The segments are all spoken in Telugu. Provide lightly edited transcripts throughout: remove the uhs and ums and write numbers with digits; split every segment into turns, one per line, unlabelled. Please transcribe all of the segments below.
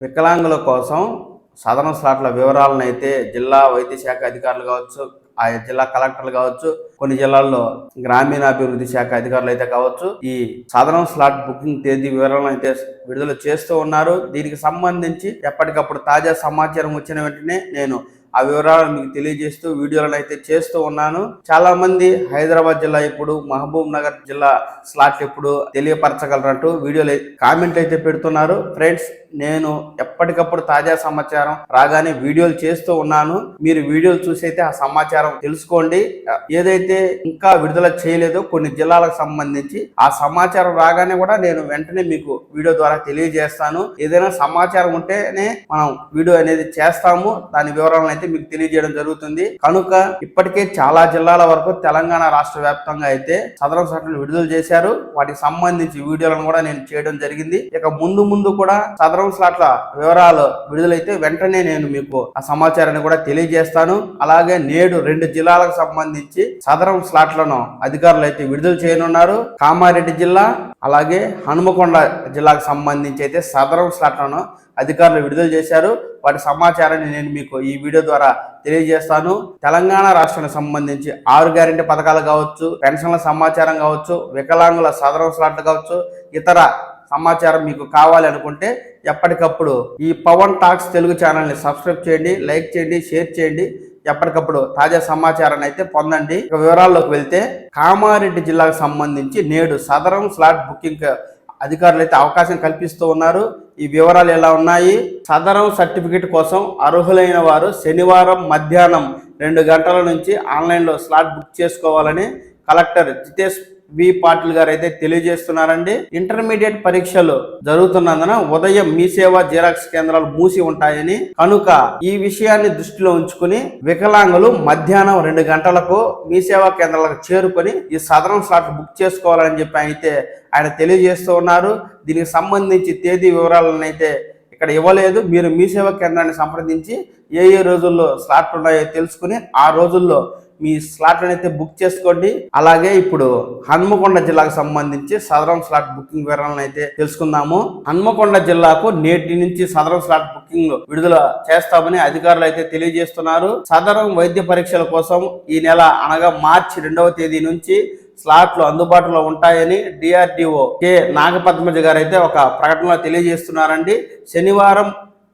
వికలాంగుల కోసం సాధారణ స్లాట్ల వివరాలను అయితే జిల్లా వైద్య శాఖ అధికారులు కావచ్చు, ఆయా జిల్లా కలెక్టర్లు కావచ్చు, కొన్ని జిల్లాల్లో గ్రామీణాభివృద్ధి శాఖ అధికారులు అయితే కావచ్చు, ఈ సాధారణ స్లాట్ బుకింగ్ తేదీ వివరాలను అయితే విడుదల చేస్తూ ఉన్నారు. దీనికి సంబంధించి ఎప్పటికప్పుడు తాజా సమాచారం వచ్చిన వెంటనే నేను ఆ వివరాలను మీకు తెలియజేస్తూ వీడియోలను అయితే చేస్తూ ఉన్నాను. చాలా మంది హైదరాబాద్ జిల్లా ఎప్పుడు, మహబూబ్ నగర్ జిల్లా స్లాట్ ఎప్పుడు తెలియపరచగలరంటూ వీడియోలు కామెంట్ అయితే పెడుతున్నారు. ఫ్రెండ్స్, నేను ఎప్పటికప్పుడు తాజా సమాచారం రాగానే వీడియోలు చేస్తూ ఉన్నాను. మీరు వీడియోలు చూసి అయితే ఆ సమాచారం తెలుసుకోండి. ఏదైతే ఇంకా విడుదల చేయలేదో కొన్ని జిల్లాలకు సంబంధించి ఆ సమాచారం రాగానే కూడా నేను వెంటనే మీకు వీడియో ద్వారా తెలియజేస్తాను. ఏదైనా సమాచారం ఉంటేనే మనం వీడియో అనేది చేస్తాము. దాని వివరాలను అయితే మీకు తెలియజేయడం జరుగుతుంది. కనుక ఇప్పటికే చాలా జిల్లాల వరకు తెలంగాణ రాష్ట్ర వ్యాప్తంగా అయితే సదరం స్లాట్లను విడుదల చేశారు. వాటికి సంబంధించి వీడియోలను కూడా నేను చేయడం జరిగింది. ఇక ముందు కూడా సదరం స్లాట్ల వివరాలు విడుదలైతే వెంటనే నేను మీకు ఆ సమాచారాన్ని కూడా తెలియజేస్తాను. అలాగే నేడు 2 జిల్లాలకు సంబంధించి సదరం స్లాట్లను అధికారులు అయితే విడుదల చేయనున్నారు. కామారెడ్డి జిల్లా అలాగే హనుమకొండ జిల్లాకు సంబంధించి అయితే సదరం స్లాట్లను అధికారులు విడుదల చేశారు. వాటి సమాచారాన్ని నేను మీకు ఈ వీడియో ద్వారా తెలియజేస్తాను. తెలంగాణ రాష్ట్రానికి సంబంధించి 6 గ్యారెంటీ పథకాలు కావచ్చు, పెన్షన్ల సమాచారం కావచ్చు, వికలాంగుల సదరం స్లాట్లు కావచ్చు, ఇతర సమాచారం మీకు కావాలి అనుకుంటే ఎప్పటికప్పుడు ఈ పవన్ టాక్స్ తెలుగు ఛానల్ని సబ్స్క్రైబ్ చేయండి, లైక్ చేయండి, షేర్ చేయండి. ఎప్పటికప్పుడు తాజా సమాచారాన్ని అయితే పొందండి. ఇక వివరాల్లోకి వెళ్తే కామారెడ్డి జిల్లాకు సంబంధించి నేడు సదరం స్లాట్ బుకింగ్ అధికారులు అయితే అవకాశం కల్పిస్తూ ఉన్నారు. ఈ వివరాలు ఎలా ఉన్నాయి? సదరం సర్టిఫికెట్ కోసం అర్హులైన వారు శనివారం మధ్యాహ్నం 2 గంటల నుంచి ఆన్లైన్లో స్లాట్ బుక్ చేసుకోవాలని కలెక్టర్ జితేష్ వి పాటిల్ గారు అయితే తెలియజేస్తున్నారండి. ఇంటర్మీడియట్ పరీక్షలు జరుగుతున్నందున ఉదయం మీ సేవ జిరాక్స్ కేంద్రాలు మూసి ఉంటాయని, కనుక ఈ విషయాన్ని దృష్టిలో ఉంచుకుని వికలాంగులు మధ్యాహ్నం 2 గంటలకు మీ సేవా కేంద్రాలకు చేరుకొని ఈ సదరం స్లాట్ బుక్ చేసుకోవాలని చెప్పి అయితే ఆయన తెలియజేస్తూ ఉన్నారు. దీనికి సంబంధించి తేదీ వివరాలను అయితే ఇక్కడ ఇవ్వలేదు. మీరు మీ సేవా కేంద్రాన్ని సంప్రదించి ఏ రోజుల్లో స్లాట్లు ఉన్నాయో తెలుసుకుని ఆ రోజుల్లో మీ స్లాట్లను అయితే బుక్ చేసుకోండి. అలాగే ఇప్పుడు హన్మకొండ జిల్లాకు సంబంధించి సదరం స్లాట్ బుకింగ్ వివరాలను అయితే తెలుసుకుందాము. హన్మకొండ జిల్లాకు నేటి నుంచి సదరం స్లాట్ బుకింగ్ విడుదల చేస్తామని అధికారులు అయితే తెలియజేస్తున్నారు. సదరం వైద్య పరీక్షల కోసం ఈ నెల అనగా మార్చి 2వ తేదీ నుంచి స్లాట్లు అందుబాటులో ఉంటాయని డిఆర్డిఓ కె నాగపద్మజ గారు అయితే ఒక ప్రకటనలో తెలియజేస్తున్నారండి. శనివారం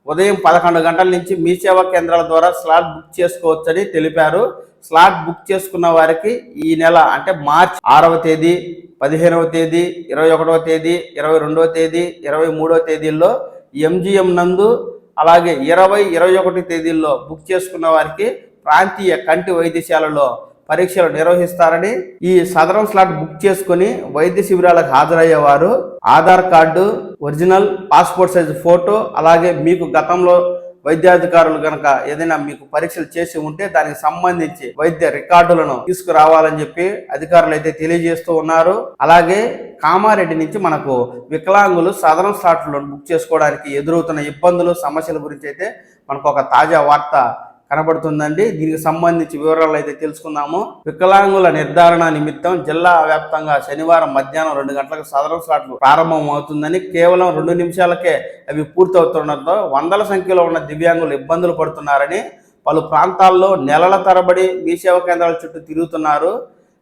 ఉదయం 11 గంటల నుంచి మీ సేవా కేంద్రాల ద్వారా స్లాట్ బుక్ చేసుకోవచ్చని తెలిపారు. స్లాట్ బుక్ చేసుకున్న వారికి ఈ నెల అంటే మార్చి 6వ తేదీ, 15వ తేదీ, 21వ తేదీ, 22వ తేదీ, 23వ తేదీల్లో ఎంజిఎం నందు అలాగే 20, 21 తేదీల్లో బుక్ చేసుకున్న వారికి ప్రాంతీయ కంటి వైద్యశాలలో పరీక్షలు నిర్వహిస్తారని, ఈ సదరం స్లాట్ బుక్ చేసుకుని వైద్య శిబిరాలకు హాజరయ్యేవారు Aadhaar card, original passport size photo, అలాగే మీకు గతంలో వైద్యాధికారులు కనుక ఏదైనా మీకు పరీక్షలు చేసి ఉంటే దానికి సంబంధించి వైద్య రికార్డులను తీసుకురావాలని చెప్పి అధికారులు అయితే తెలియజేస్తూ ఉన్నారు. అలాగే కామారెడ్డి నుంచి మనకు వికలాంగులు సదరం స్లాట్లను బుక్ చేసుకోవడానికి ఎదురవుతున్న ఇబ్బందులు, సమస్యల గురించి అయితే మనకు ఒక తాజా వార్త కనబడుతుందండి. దీనికి సంబంధించి వివరాలు అయితే తెలుసుకుందాము. వికలాంగుల నిర్ధారణ నిమిత్తం జిల్లా వ్యాప్తంగా శనివారం మధ్యాహ్నం 2 గంటలకు సదరం స్లాట్లు ప్రారంభం అవుతుందని, కేవలం 2 నిమిషాలకే అవి పూర్తవుతుండటంతో వందల సంఖ్యలో ఉన్న దివ్యాంగులు ఇబ్బందులు పడుతున్నారని, పలు ప్రాంతాల్లో నెలల తరబడి మీ సేవా కేంద్రాల చుట్టూ తిరుగుతున్నారు.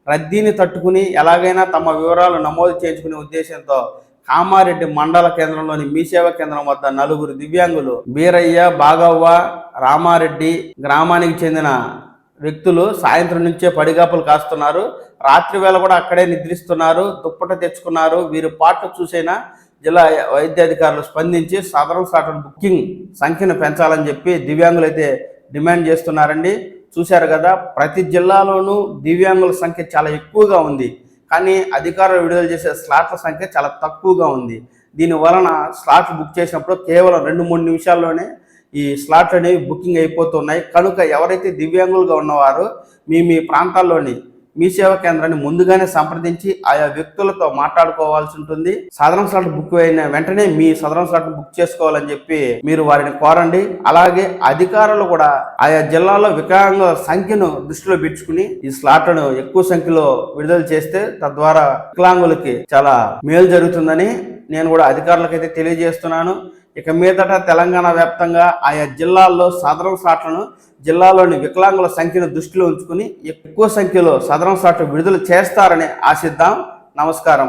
రద్దీని తట్టుకుని ఎలాగైనా తమ వివరాలు నమోదు చేయించుకునే ఉద్దేశంతో కామారెడ్డి మండల కేంద్రంలోని మీ సేవా కేంద్రం వద్ద 4 దివ్యాంగులు బీరయ్య, బాగవ్వ, రామారెడ్డి గ్రామానికి చెందిన వ్యక్తులు సాయంత్రం నుంచే పడిగాపులు కాస్తున్నారు. రాత్రి వేళ కూడా అక్కడే నిద్రిస్తున్నారు. దుప్పట తెచ్చుకున్నారు. వీరి పాటు చూసైనా జిల్లా వైద్యాధికారులు స్పందించి సదరం స్లాట్ బుకింగ్ సంఖ్యను పెంచాలని చెప్పి దివ్యాంగులు అయితే డిమాండ్ చేస్తున్నారండి. చూశారు కదా, ప్రతి జిల్లాలోనూ దివ్యాంగుల సంఖ్య చాలా ఎక్కువగా ఉంది. కానీ అధికారులు విడుదల చేసే స్లాట్ల సంఖ్య చాలా తక్కువగా ఉంది. దీని వలన స్లాట్లు బుక్ చేసినప్పుడు కేవలం 2-3 నిమిషాల్లోనే ఈ స్లాట్లు అనేవి బుకింగ్ అయిపోతున్నాయి. కనుక ఎవరైతే దివ్యాంగులుగా ఉన్నవారో మీ ప్రాంతాల్లోని మీ సేవా కేంద్రాన్ని ముందుగానే సంప్రదించి ఆయా వ్యక్తులతో మాట్లాడుకోవాల్సి ఉంటుంది. సదరం స్లాట్ బుక్ అయిన వెంటనే మీ సదరం స్లాట్ బుక్ చేసుకోవాలని చెప్పి మీరు వారిని కోరండి. అలాగే అధికారులు కూడా ఆయా జిల్లాలో వికలాంగుల సంఖ్యను దృష్టిలో పెట్టుకుని ఈ స్లాట్లను ఎక్కువ సంఖ్యలో విడుదల చేస్తే తద్వారా వికలాంగులకి చాలా మేలు జరుగుతుందని నేను కూడా అధికారులకైతే తెలియజేస్తున్నాను. ఇక మీదట తెలంగాణ వ్యాప్తంగా ఆయా జిల్లాల్లో సాధారణ స్లాట్లను జిల్లాలోని వికలాంగుల సంఖ్యను దృష్టిలో ఉంచుకుని ఎక్కువ సంఖ్యలో సాధారణ స్లాట్లు విడుదల చేస్తారని ఆశిద్దాం. నమస్కారం.